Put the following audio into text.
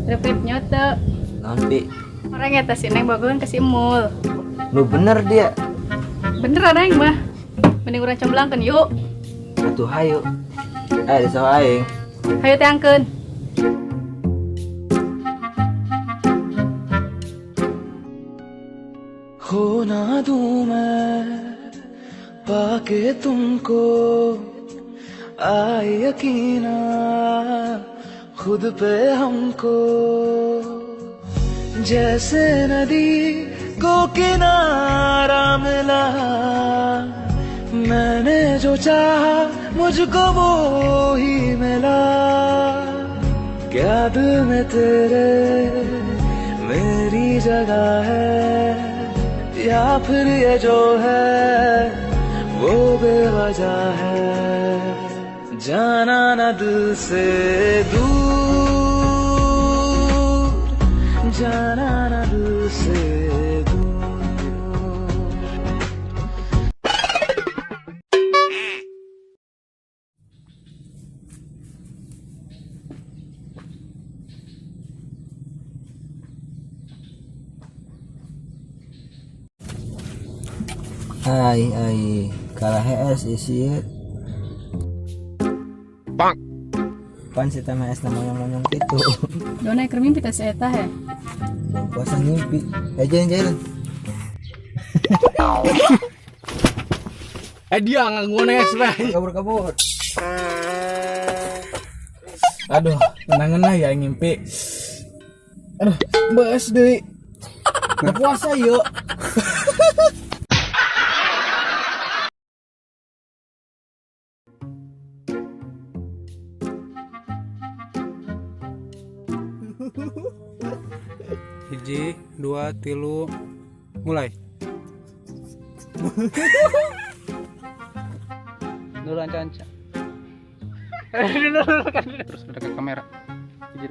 Repitnya tuh Nanti orang yang si Neng bagulan ke Simul. lu bener dia. Beneran Neng mah. Mending urang cemblangkeun yuk. Atuh hayu. Di sawah aing. Hayu teh angkeun. खो ना दूं मैं पाके तुमको आए यकीना खुद पे हमको जैसे नदी को किनारा मिला मैंने जो चाहा मुझको वो ही मिला क्या दिल में तेरे मेरी जगह है या फिर ये जो है वो बेवजह है जाना न दिल से दूर जाना न दिल से Ai kalah HS isi Bang. Pan si tema es nama yang itu. Dona keur mimpi teh si eta he. Puasa ngimpi. Jalan. Dia ngangones bae. Kabur. Aduh, tenangan ya ngimpi. Aduh, beus deui. Puasa yuk. Hiji, dua, tilu, mulai. Dulu anca-anca. Terus dekat kamera. Hiji.